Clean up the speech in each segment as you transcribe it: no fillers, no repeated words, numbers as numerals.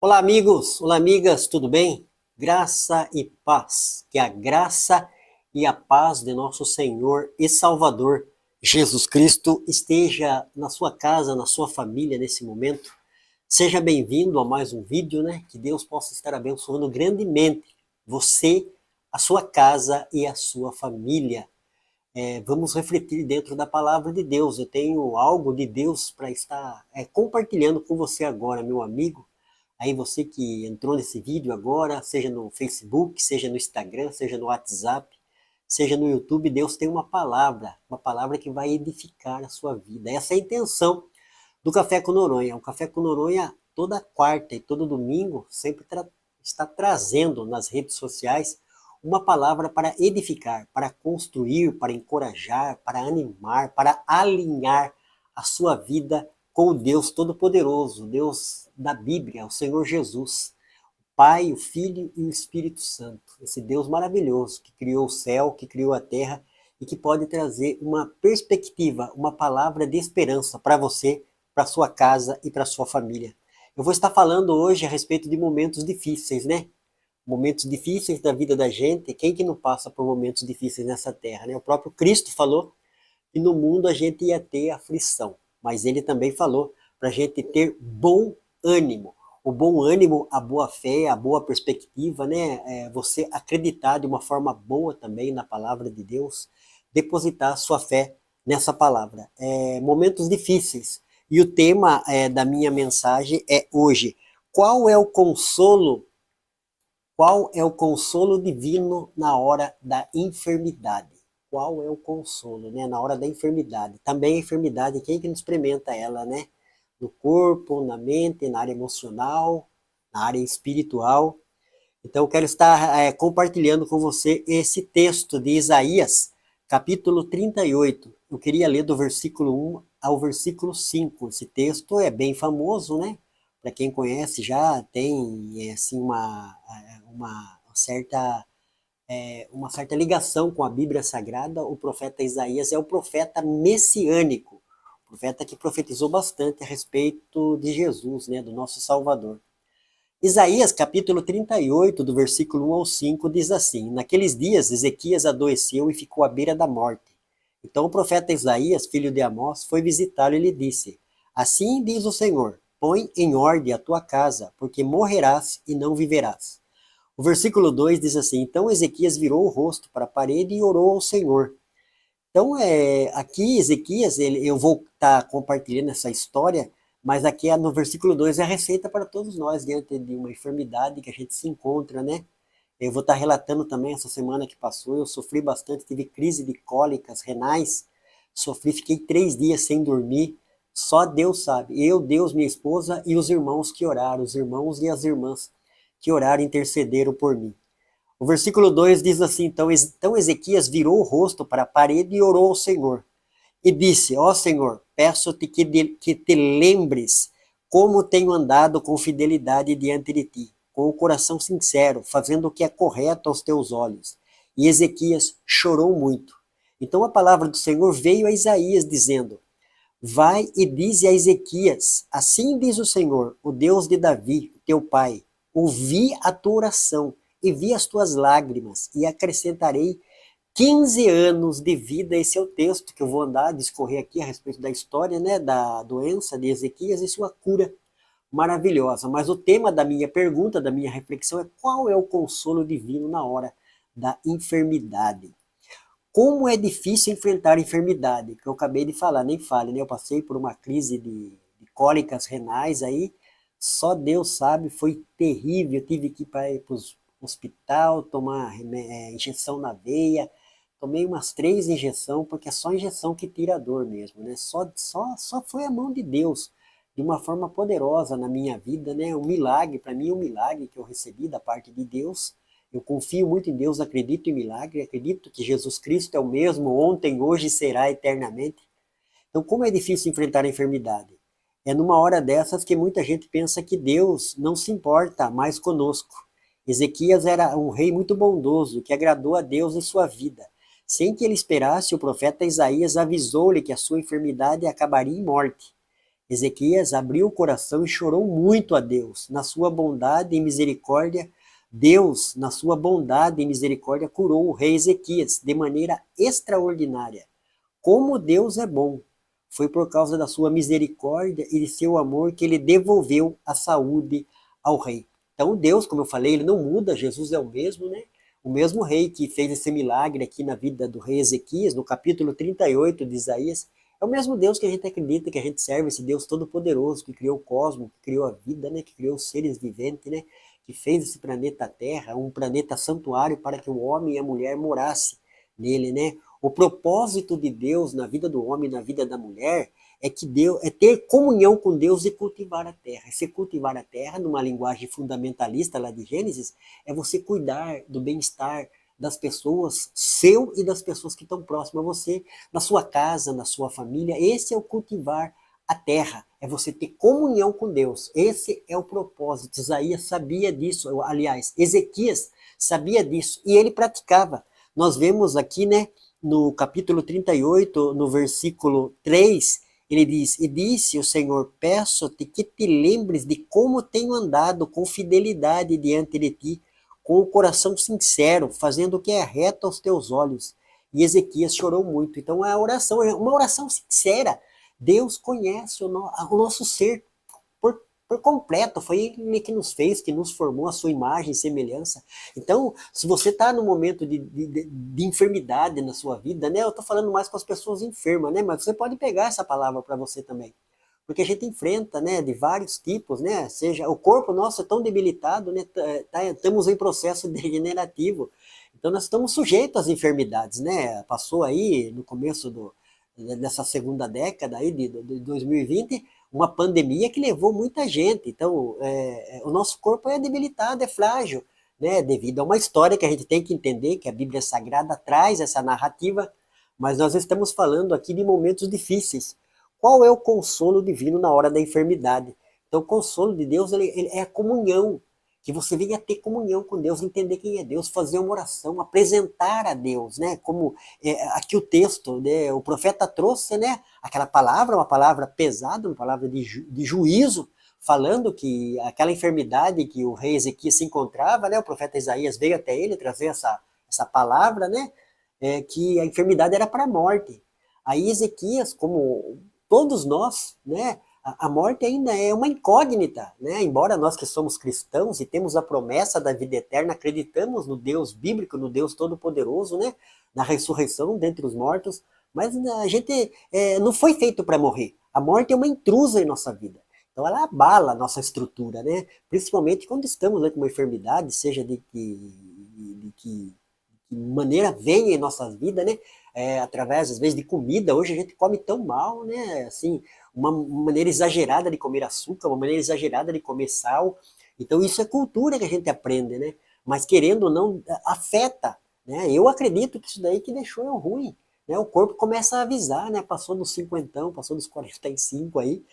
Olá, amigos, olá, amigas, tudo bem? Graça e paz. Que a graça e a paz de nosso Senhor e Salvador Jesus Cristo esteja na sua casa, na sua família nesse momento. Seja bem-vindo a mais um vídeo, né? Que Deus possa estar abençoando grandemente você, a sua casa e a sua família. Vamos refletir dentro da palavra de Deus. Eu tenho algo de Deus para estar compartilhando com você agora, meu amigo. Aí você que entrou nesse vídeo agora, seja no Facebook, seja no Instagram, seja no WhatsApp, seja no YouTube, Deus tem uma palavra que vai edificar a sua vida. Essa é a intenção do Café com Noronha. O Café com Noronha, toda quarta e todo domingo, sempre está trazendo nas redes sociais uma palavra para edificar, para construir, para encorajar, para animar, para alinhar a sua vida com o Deus Todo-Poderoso, Deus da Bíblia, o Senhor Jesus, o Pai, o Filho e o Espírito Santo. Esse Deus maravilhoso que criou o céu, que criou a terra e que pode trazer uma perspectiva, uma palavra de esperança para você, para sua casa e para sua família. Eu vou estar falando hoje a respeito de momentos difíceis, né? Momentos difíceis da vida da gente. Quem que não passa por momentos difíceis nessa terra, né? O próprio Cristo falou que no mundo a gente ia ter aflição, mas ele também falou para a gente ter bom ânimo. O bom ânimo, a boa fé, a boa perspectiva, né? Você acreditar de uma forma boa também na palavra de Deus, depositar sua fé nessa palavra. Momentos difíceis. E o tema da minha mensagem é hoje: qual é o consolo? Qual é o consolo divino na hora da enfermidade? Qual é o consolo, né? Na hora da enfermidade. Também a enfermidade, quem que não experimenta ela, né? No corpo, na mente, na área emocional, na área espiritual. Então, eu quero estar compartilhando com você esse texto de Isaías, capítulo 38. Eu queria ler do versículo 1 ao versículo 5. Esse texto é bem famoso, né? Para quem conhece já tem assim, uma certa uma certa ligação com a Bíblia Sagrada. O profeta Isaías é o profeta messiânico, o profeta que profetizou bastante a respeito de Jesus, né, do nosso Salvador. Isaías, capítulo 38, do versículo 1 ao 5, diz assim: Naqueles dias, Ezequias adoeceu e ficou à beira da morte. Então o profeta Isaías, filho de Amós, foi visitá-lo e lhe disse: Assim diz o Senhor: Põe em ordem a tua casa, porque morrerás e não viverás. O versículo 2 diz assim: Então Ezequias virou o rosto para a parede e orou ao Senhor. Então, aqui Ezequias, eu vou estar compartilhando essa história, mas aqui no versículo 2 é a receita para todos nós diante de uma enfermidade que a gente se encontra, né? Eu vou estar relatando também essa semana que passou, eu sofri bastante, tive crise de cólicas renais, sofri, fiquei 3 dias sem dormir, só Deus sabe. Eu, Deus, minha esposa e os irmãos que oraram, os irmãos e as irmãs que oraram e intercederam por mim. O versículo 2 diz assim: então Ezequias virou o rosto para a parede e orou ao Senhor. E disse: Ó Senhor, peço-te que te lembres como tenho andado com fidelidade diante de ti, com o coração sincero, fazendo o que é correto aos teus olhos. E Ezequias chorou muito. Então a palavra do Senhor veio a Isaías, dizendo: Vai e dize a Ezequias: Assim diz o Senhor, o Deus de Davi, teu pai: Ouvi a tua oração e vi as tuas lágrimas, e acrescentarei 15 anos de vida. Esse é o texto que eu vou andar a discorrer aqui a respeito da história, né, da doença de Ezequias e sua cura maravilhosa. Mas o tema da minha pergunta, da minha reflexão é: qual é o consolo divino na hora da enfermidade? Como é difícil enfrentar a enfermidade, que eu acabei de falar, nem fale, né? Eu passei por uma crise de cólicas renais aí, só Deus sabe, foi terrível. Eu tive que ir para o hospital, tomar injeção na veia, tomei umas 3 injeções, porque é só injeção que tira a dor mesmo, né? Só foi a mão de Deus, de uma forma poderosa na minha vida, né? Um milagre, para mim, um milagre que eu recebi da parte de Deus. Eu confio muito em Deus, acredito em milagre, acredito que Jesus Cristo é o mesmo ontem, hoje e será eternamente. Então, como é difícil enfrentar a enfermidade? É numa hora dessas que muita gente pensa que Deus não se importa mais conosco. Ezequias era um rei muito bondoso, que agradou a Deus em sua vida. Sem que ele esperasse, o profeta Isaías avisou-lhe que a sua enfermidade acabaria em morte. Ezequias abriu o coração e chorou muito a Deus. Na sua bondade e misericórdia, Deus, na sua bondade e misericórdia, curou o rei Ezequias de maneira extraordinária. Como Deus é bom! Foi por causa da sua misericórdia e de seu amor que ele devolveu a saúde ao rei. Então Deus, como eu falei, ele não muda, Jesus é o mesmo, né? O mesmo rei que fez esse milagre aqui na vida do rei Ezequias, no capítulo 38 de Isaías, é o mesmo Deus que a gente acredita, que a gente serve, esse Deus todo-poderoso, que criou o cosmos, que criou a vida, né? Que criou os seres viventes, né? Que fez esse planeta Terra, um planeta santuário para que o homem e a mulher morassem nele, né? O propósito de Deus na vida do homem e na vida da mulher é que Deus é ter comunhão com Deus e cultivar a terra. Se cultivar a terra, numa linguagem fundamentalista lá de Gênesis, é você cuidar do bem-estar das pessoas, seu e das pessoas que estão próximas a você, na sua casa, na sua família. Esse é o cultivar a terra, é você ter comunhão com Deus. Esse é o propósito. Isaías sabia disso, aliás, Ezequias sabia disso e ele praticava. Nós vemos aqui, né, no capítulo 38, no versículo 3, ele diz: E disse o Senhor, peço-te que te lembres de como tenho andado com fidelidade diante de ti, com o coração sincero, fazendo o que é reto aos teus olhos. E Ezequias chorou muito. Então a oração é uma oração sincera. Deus conhece o nosso ser por completo. Foi ele que nos fez, que nos formou a sua imagem e semelhança. Então, se você está no momento de enfermidade na sua vida, né? Eu estou falando mais com as pessoas enfermas, né? Mas você pode pegar essa palavra para você também. Porque a gente enfrenta, né, de vários tipos, né? Seja o corpo nosso é tão debilitado, né? Estamos em processo degenerativo. Então nós estamos sujeitos às enfermidades, né? Passou aí no começo dessa segunda década aí de 2020 uma pandemia que levou muita gente. Então o nosso corpo é debilitado, é frágil, né? Devido a uma história que a gente tem que entender, que a Bíblia Sagrada traz essa narrativa, mas nós estamos falando aqui de momentos difíceis. Qual é o consolo divino na hora da enfermidade? Então, o consolo de Deus ele é a comunhão, que você venha ter comunhão com Deus, entender quem é Deus, fazer uma oração, apresentar a Deus, né? Como aqui o texto, né? O profeta trouxe, né? Aquela palavra, uma palavra pesada, uma palavra de juízo, falando que aquela enfermidade que o rei Ezequias se encontrava, né? O profeta Isaías veio até ele trazer essa palavra, né? Que a enfermidade era para a morte. Aí Ezequias, como todos nós, né? A morte ainda é uma incógnita, né? Embora nós que somos cristãos e temos a promessa da vida eterna, acreditamos no Deus bíblico, no Deus todo-poderoso, né? Na ressurreição dentre os mortos, mas a gente não foi feito para morrer. A morte é uma intrusa em nossa vida. Então ela abala a nossa estrutura, né? Principalmente quando estamos, né, com uma enfermidade, seja de que maneira venha em nossas vidas, né? Através, às vezes, de comida. Hoje a gente come tão mal, né? Assim, uma maneira exagerada de comer açúcar, uma maneira exagerada de comer sal. Então, isso é cultura que a gente aprende, né? Mas, querendo ou não, afeta, né? Eu acredito que isso daí que deixou eu ruim, né? O corpo começa a avisar, né? Passou dos 50, passou dos 45 aí.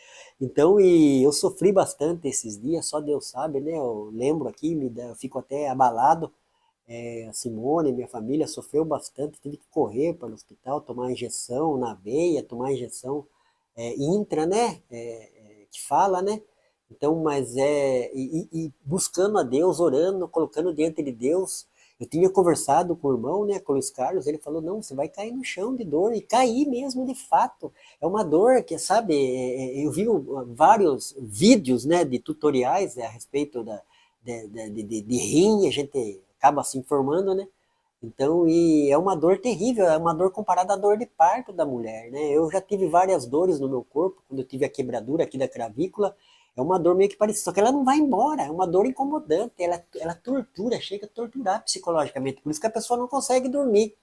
Então, e eu sofri bastante esses dias, só Deus sabe, né? Eu lembro aqui, eu fico até abalado. A Simone, minha família, sofreu bastante, tive que correr para o hospital, tomar injeção na veia, tomar injeção intra, né? Que fala, né? Então, mas e buscando a Deus, orando, colocando diante de Deus. Eu tinha conversado com o irmão, né, com o Luiz Carlos, ele falou, não, você vai cair no chão de dor, e cair mesmo de fato. É uma dor que, sabe, eu vi vários vídeos, né, de tutoriais a respeito de rim, a gente acaba se informando, né? Então, e é uma dor terrível, é uma dor comparada à dor de parto da mulher, né? Eu já tive várias dores no meu corpo, quando eu tive a quebradura aqui da clavícula, é uma dor meio que parecida, só que ela não vai embora, é uma dor incomodante, ela tortura, chega a torturar psicologicamente, por isso que a pessoa não consegue dormir.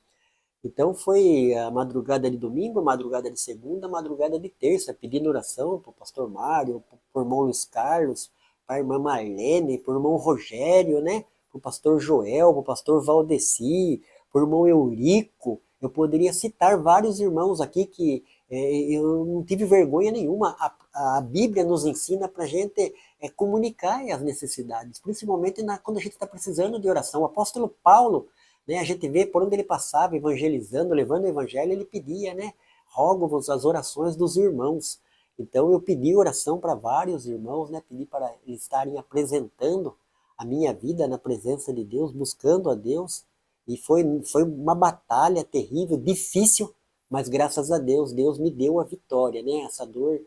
Então foi a madrugada de domingo, a madrugada de segunda, a madrugada de terça, pedindo oração para o pastor Mário, para o irmão Luiz Carlos, para a irmã Marlene, para o irmão Rogério, né? Para o pastor Joel, para o pastor Valdeci, para o irmão Eurico. Eu poderia citar vários irmãos aqui que eu não tive vergonha nenhuma. A Bíblia nos ensina para a gente comunicar as necessidades, principalmente quando a gente está precisando de oração. O apóstolo Paulo, né, a gente vê por onde ele passava, evangelizando, levando o evangelho, ele pedia, né? Rogo-vos as orações dos irmãos. Então eu pedi oração para vários irmãos, né? Pedi para eles estarem apresentando a minha vida na presença de Deus, buscando a Deus. E foi uma batalha terrível, difícil, mas graças a Deus, Deus me deu a vitória, né? Essa dor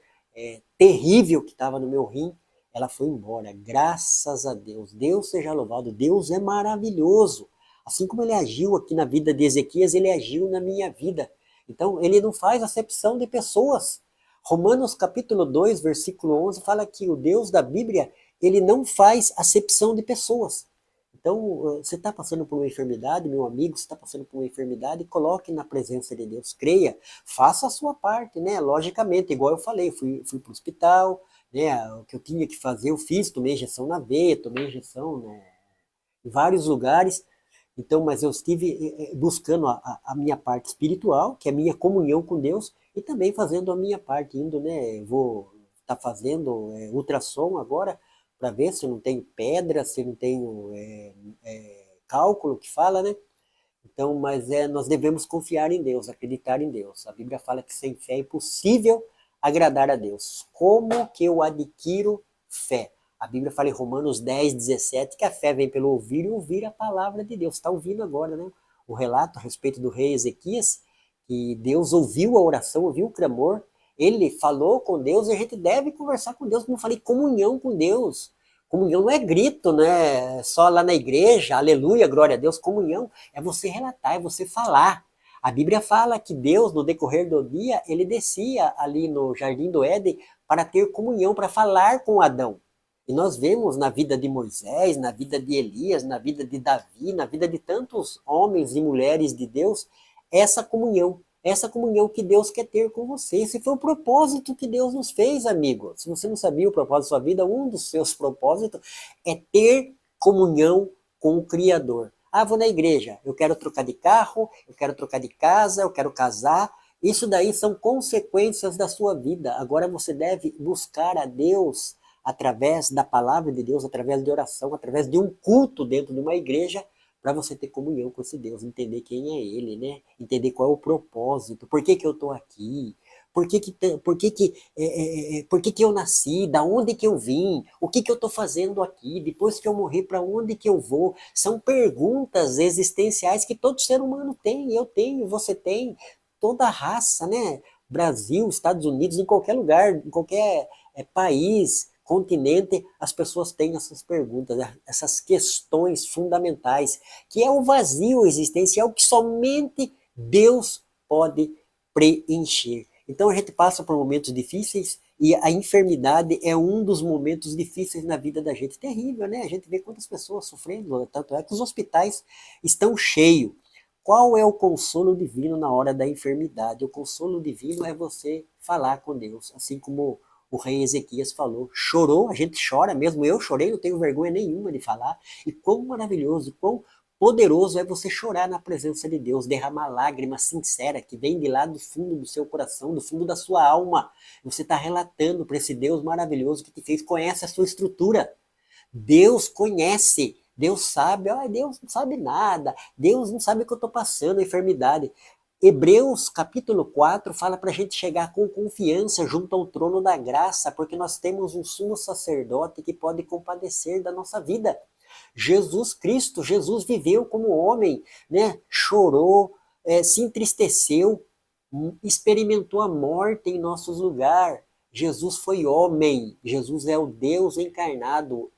terrível que estava no meu rim, ela foi embora, graças a Deus. Deus seja louvado, Deus é maravilhoso. Assim como ele agiu aqui na vida de Ezequias, ele agiu na minha vida. Então, ele não faz acepção de pessoas. Romanos capítulo 2, versículo 11, fala que o Deus da Bíblia, ele não faz acepção de pessoas. Então, você está passando por uma enfermidade, meu amigo, você está passando por uma enfermidade, coloque na presença de Deus, creia, faça a sua parte, né? Logicamente, igual eu falei, fui para o hospital, né? O que eu tinha que fazer, eu fiz, tomei injeção na veia, tomei injeção, né, em vários lugares. Então, mas eu estive buscando a minha parte espiritual, que é a minha comunhão com Deus, e também fazendo a minha parte, indo, né? Vou estar fazendo ultrassom agora, para ver se eu não tenho pedra, se eu não tenho cálculo, que fala, né? Então, mas nós devemos confiar em Deus, acreditar em Deus. A Bíblia fala que sem fé é impossível agradar a Deus. Como que eu adquiro fé? A Bíblia fala em Romanos 10, 17, que a fé vem pelo ouvir e ouvir a palavra de Deus. Está ouvindo agora, né? O relato a respeito do rei Ezequias, que Deus ouviu a oração, ouviu o clamor, ele falou com Deus e a gente deve conversar com Deus, como eu falei, comunhão com Deus. Comunhão não é grito, né? Só lá na igreja, aleluia, glória a Deus. Comunhão é você relatar, é você falar. A Bíblia fala que Deus, no decorrer do dia, ele descia ali no Jardim do Éden para ter comunhão, para falar com Adão. E nós vemos na vida de Moisés, na vida de Elias, na vida de Davi, na vida de tantos homens e mulheres de Deus, essa comunhão que Deus quer ter com você. Esse foi o propósito que Deus nos fez, amigo. Se você não sabia o propósito da sua vida, um dos seus propósitos é ter comunhão com o Criador. Ah, vou na igreja, eu quero trocar de carro, eu quero trocar de casa, eu quero casar. Isso daí são consequências da sua vida. Agora você deve buscar a Deus através da palavra de Deus, através de oração, através de um culto dentro de uma igreja, para você ter comunhão com esse Deus, entender quem é Ele, né? Entender qual é o propósito, por que que eu estou aqui, por que que eu nasci, da onde que eu vim, o que que eu estou fazendo aqui, depois que eu morrer, para onde que eu vou? São perguntas existenciais que todo ser humano tem, eu tenho, você tem, toda a raça, né? Brasil, Estados Unidos, em qualquer lugar, em qualquer país, continente, as pessoas têm essas perguntas, essas questões fundamentais, que é o vazio existencial que somente Deus pode preencher. Então a gente passa por momentos difíceis e a enfermidade é um dos momentos difíceis na vida da gente. Terrível, né? A gente vê quantas pessoas sofrendo, tanto é que os hospitais estão cheios. Qual é o consolo divino na hora da enfermidade? O consolo divino é você falar com Deus, assim como o rei Ezequias falou, chorou, a gente chora mesmo, eu chorei, não tenho vergonha nenhuma de falar, e quão maravilhoso, quão poderoso é você chorar na presença de Deus, derramar lágrima sincera que vem de lá do fundo do seu coração, do fundo da sua alma. Você está relatando para esse Deus maravilhoso que te fez, conhece a sua estrutura. Deus conhece, Deus sabe, Deus não sabe nada, Deus não sabe o que eu estou passando, a enfermidade. Hebreus capítulo 4 fala para a gente chegar com confiança junto ao trono da graça, porque nós temos um sumo sacerdote que pode compadecer da nossa vida. Jesus Cristo, Jesus viveu como homem, né? Chorou, se entristeceu, experimentou a morte em nossos lugares. Jesus foi homem, Jesus é o Deus encarnado.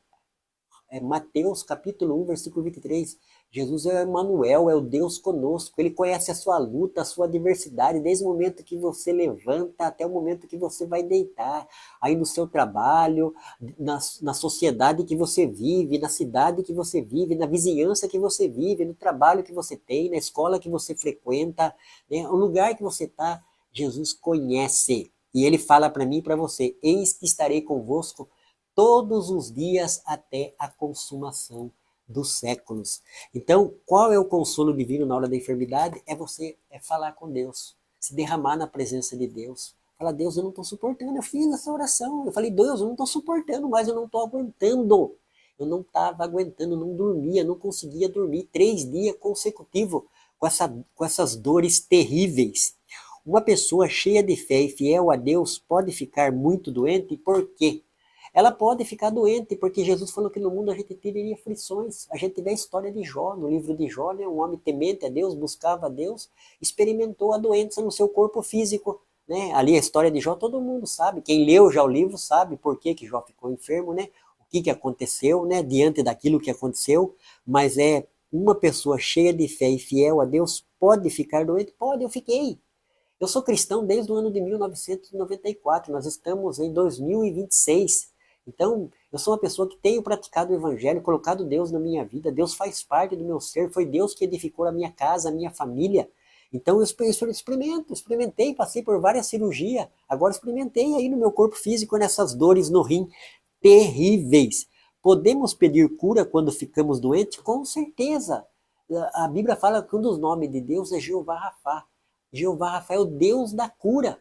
Mateus capítulo 1, versículo 23. Jesus é o Emmanuel, é o Deus conosco. Ele conhece a sua luta, a sua adversidade, desde o momento que você levanta até o momento que você vai deitar. Aí no seu trabalho, na sociedade que você vive, na cidade que você vive, na vizinhança que você vive, no trabalho que você tem, na escola que você frequenta, né? O lugar que você está, Jesus conhece. E ele fala para mim e para você, eis que estarei convosco todos os dias até a consumação dos séculos. Então, qual é o consolo divino na hora da enfermidade? É você falar com Deus, se derramar na presença de Deus. Falar, Deus, eu não estou suportando, eu fiz essa oração. Eu falei, Deus, eu não estou suportando mais, eu não estou aguentando. Eu não estava aguentando, não dormia, não conseguia dormir 3 dias consecutivos com essas dores terríveis. Uma pessoa cheia de fé e fiel a Deus pode ficar muito doente, por quê? Ela pode ficar doente, porque Jesus falou que no mundo a gente teria aflições. A gente vê a história de Jó, no livro de Jó, né? Um homem temente a Deus, buscava a Deus, experimentou a doença no seu corpo físico. Né? Ali a história de Jó, todo mundo sabe. Quem leu já o livro sabe por que Jó ficou enfermo, né? O que aconteceu, né? Diante daquilo que aconteceu. Mas uma pessoa cheia de fé e fiel a Deus pode ficar doente? Pode, eu fiquei. Eu sou cristão desde o ano de 1994, nós estamos em 2026. Então, eu sou uma pessoa que tenho praticado o evangelho, colocado Deus na minha vida, Deus faz parte do meu ser, foi Deus que edificou a minha casa, a minha família. Então, eu experimentei, passei por várias cirurgias, agora experimentei aí no meu corpo físico, nessas dores no rim terríveis. Podemos pedir cura quando ficamos doentes? Com certeza. A Bíblia fala que um dos nomes de Deus é Jeová Rafá. Jeová Rafa é o Deus da cura.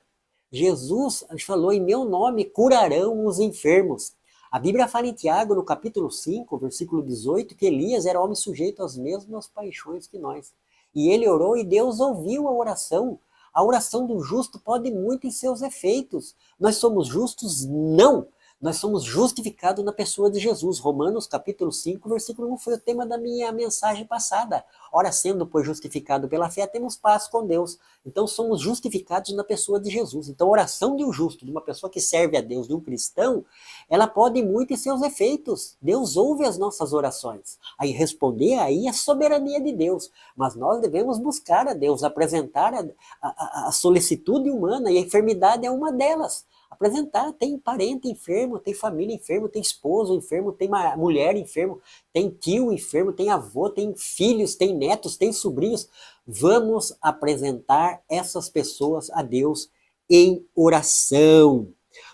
Jesus falou, em meu nome curarão os enfermos. A Bíblia fala em Tiago, no capítulo 5, versículo 18, que Elias era homem sujeito às mesmas paixões que nós. E ele orou e Deus ouviu a oração. A oração do justo pode muito em seus efeitos. Nós somos justos? Não. Nós somos justificados na pessoa de Jesus. Romanos capítulo 5, versículo 1 foi o tema da minha mensagem passada. Ora, sendo, pois, justificado pela fé, temos paz com Deus. Então, somos justificados na pessoa de Jesus. Então, a oração de um justo, de uma pessoa que serve a Deus, de um cristão, ela pode muito em seus efeitos. Deus ouve as nossas orações. Aí, responder aí é a soberania de Deus. Mas nós devemos buscar a Deus, apresentar a solicitude humana, e a enfermidade é uma delas. Apresentar, tem parente enfermo, tem família enfermo, tem esposo enfermo, tem mulher enfermo, tem tio enfermo, tem avô, tem filhos, tem netos, tem sobrinhos. Vamos apresentar essas pessoas a Deus em oração.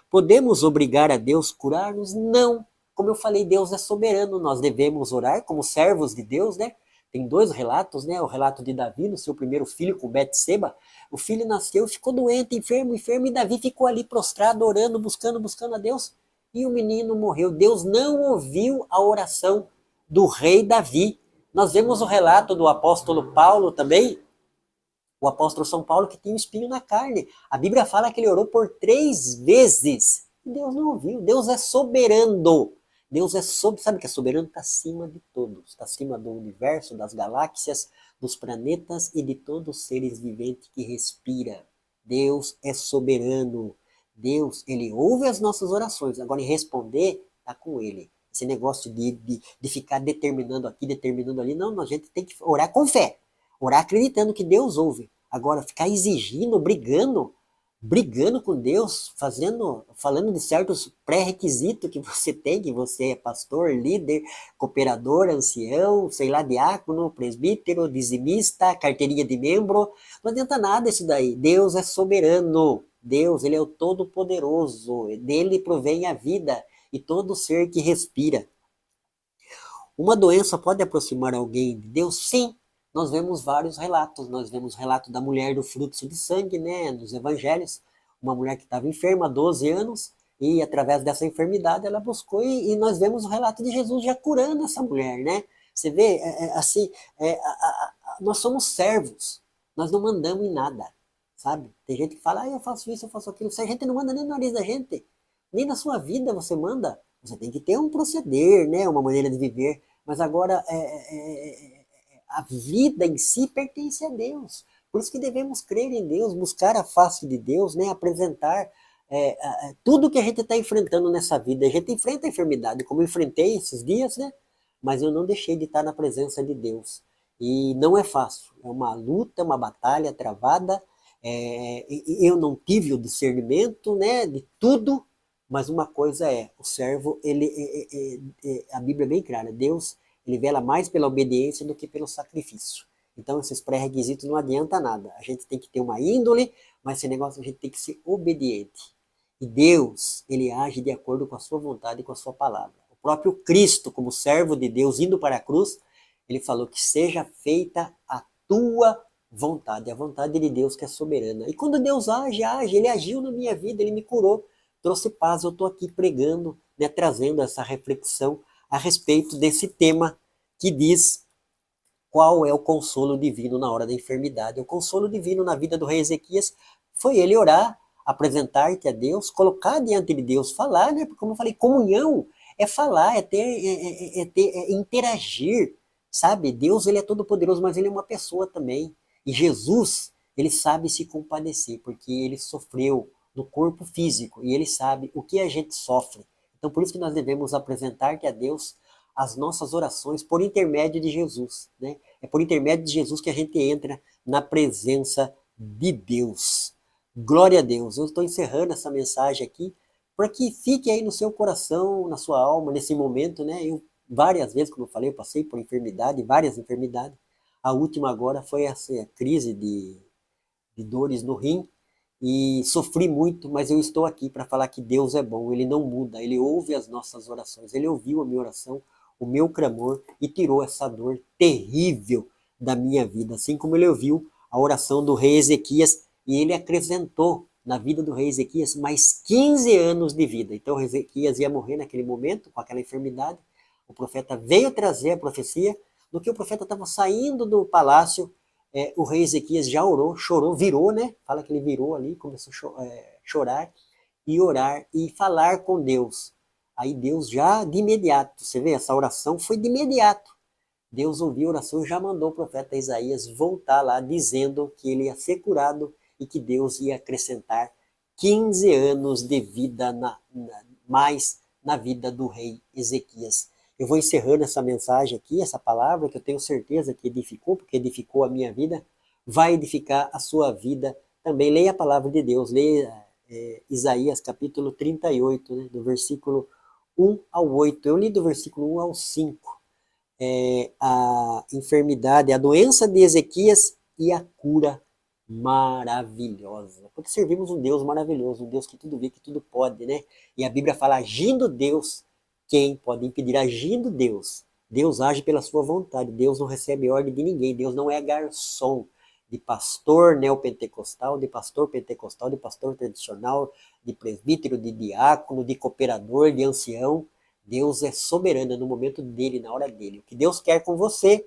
Podemos obrigar a Deus a curar-nos? Não. Como eu falei, Deus é soberano, nós devemos orar como servos de Deus, né? Tem dois relatos, né? O relato de Davi, no seu primeiro filho com Betseba. O filho nasceu, ficou doente, enfermo, e Davi ficou ali prostrado, orando, buscando a Deus. E o menino morreu. Deus não ouviu a oração do rei Davi. Nós vemos o relato do apóstolo Paulo também, o apóstolo São Paulo, que tinha um espinho na carne. A Bíblia fala que ele orou por 3 vezes. E Deus não ouviu. Deus é soberano. Deus é sabe que é soberano? Está acima de todos. Está acima do universo, das galáxias, dos planetas e de todos os seres viventes que respira. Deus é soberano. Deus, ele ouve as nossas orações. Agora, em responder, está com ele. Esse negócio de ficar determinando aqui, determinando ali, não, a gente tem que orar com fé. Orar acreditando que Deus ouve. Agora, ficar exigindo, brigando com Deus, falando de certos pré-requisitos que você tem, que você é pastor, líder, cooperador, ancião, sei lá, diácono, presbítero, dizimista, carteirinha de membro. Não adianta nada isso daí. Deus é soberano. Deus, ele é o todo-poderoso. Dele provém a vida e todo ser que respira. Uma doença pode aproximar alguém de Deus? Sim. Nós vemos vários relatos. Nós vemos o relato da mulher do fluxo de sangue, né, nos evangelhos. Uma mulher que estava enferma há 12 anos e através dessa enfermidade ela buscou e nós vemos o relato de Jesus já curando essa mulher, né? Você vê, nós somos servos. Nós não mandamos em nada, sabe? Tem gente que fala, eu faço isso, eu faço aquilo. Se a gente não manda nem no nariz da gente, nem na sua vida você manda. Você tem que ter um proceder, né, uma maneira de viver. Mas agora, a vida em si pertence a Deus. Por isso que devemos crer em Deus, buscar a face de Deus, né? Apresentar tudo que a gente está enfrentando nessa vida. A gente enfrenta a enfermidade, como eu enfrentei esses dias, né? Mas eu não deixei de estar na presença de Deus. E não é fácil. É uma luta, uma batalha travada. Eu não tive o discernimento, né, de tudo, mas uma coisa o servo, a Bíblia é bem clara, Deus, ele vela mais pela obediência do que pelo sacrifício. Então, esses pré-requisitos não adianta nada. A gente tem que ter uma índole, mas esse negócio a gente tem que ser obediente. E Deus, ele age de acordo com a sua vontade e com a sua palavra. O próprio Cristo, como servo de Deus, indo para a cruz, ele falou que seja feita a tua vontade, a vontade de Deus que é soberana. E quando Deus age, ele agiu na minha vida, ele me curou, trouxe paz. Eu estou aqui pregando, né, trazendo essa reflexão a respeito desse tema que diz qual é o consolo divino na hora da enfermidade. O consolo divino na vida do rei Ezequias Foi ele orar, apresentar-te a Deus, colocar diante de Deus, falar, né? Porque, como eu falei, comunhão é falar, é interagir, sabe? Deus, ele é todo poderoso, mas ele é uma pessoa também. E Jesus, ele sabe se compadecer, porque ele sofreu no corpo físico e ele sabe o que a gente sofre. Então, por isso que nós devemos apresentar-te a Deus as nossas orações por intermédio de Jesus, né? É por intermédio de Jesus que a gente entra na presença de Deus. Glória a Deus. Eu estou encerrando essa mensagem aqui para que fique aí no seu coração, na sua alma, nesse momento, né? Eu várias vezes, como eu falei, eu passei por enfermidade, várias enfermidades. A última agora foi essa crise de dores no rim e sofri muito, mas eu estou aqui para falar que Deus é bom, Ele não muda, Ele ouve as nossas orações, Ele ouviu a minha oração, o meu clamor e tirou essa dor terrível da minha vida, assim como Ele ouviu a oração do rei Ezequias e Ele acrescentou na vida do rei Ezequias mais 15 anos de vida. Então Ezequias ia morrer naquele momento com aquela enfermidade, o profeta veio trazer a profecia, no que o profeta estava saindo do palácio, o rei Ezequias já orou, chorou, virou, né? Fala que ele virou ali, começou a chorar e orar e falar com Deus. Aí Deus já de imediato, você vê, essa oração foi de imediato. Deus ouviu a oração e já mandou o profeta Isaías voltar lá, dizendo que ele ia ser curado e que Deus ia acrescentar 15 anos de vida mais na vida do rei Ezequias. Eu vou encerrando essa mensagem aqui, essa palavra que eu tenho certeza que edificou, porque edificou a minha vida, vai edificar a sua vida também. Leia a palavra de Deus, leia Isaías capítulo 38, né, do versículo 1 ao 8. Eu li do versículo 1 ao 5. A enfermidade, a doença de Ezequias e a cura maravilhosa. Porque servimos um Deus maravilhoso, um Deus que tudo vê, que tudo pode, né? E a Bíblia fala, agindo Deus, quem pode impedir? Agindo Deus. Deus age pela sua vontade, Deus não recebe ordem de ninguém, Deus não é garçom de pastor neopentecostal, de pastor pentecostal, de pastor tradicional, de presbítero, de diácono, de cooperador, de ancião. Deus é soberano no momento dele, na hora dele. O que Deus quer com você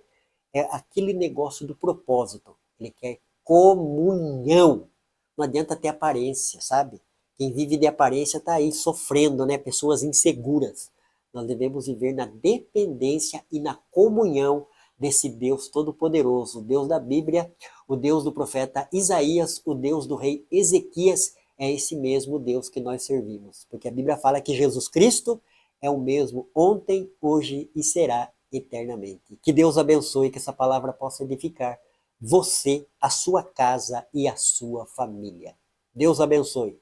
é aquele negócio do propósito. Ele quer comunhão. Não adianta ter aparência, sabe? Quem vive de aparência está aí sofrendo, né? Pessoas inseguras. Nós devemos viver na dependência e na comunhão desse Deus todo-poderoso, o Deus da Bíblia, o Deus do profeta Isaías, o Deus do rei Ezequias, é esse mesmo Deus que nós servimos. Porque a Bíblia fala que Jesus Cristo é o mesmo ontem, hoje e será eternamente. Que Deus abençoe, que essa palavra possa edificar você, a sua casa e a sua família. Deus abençoe.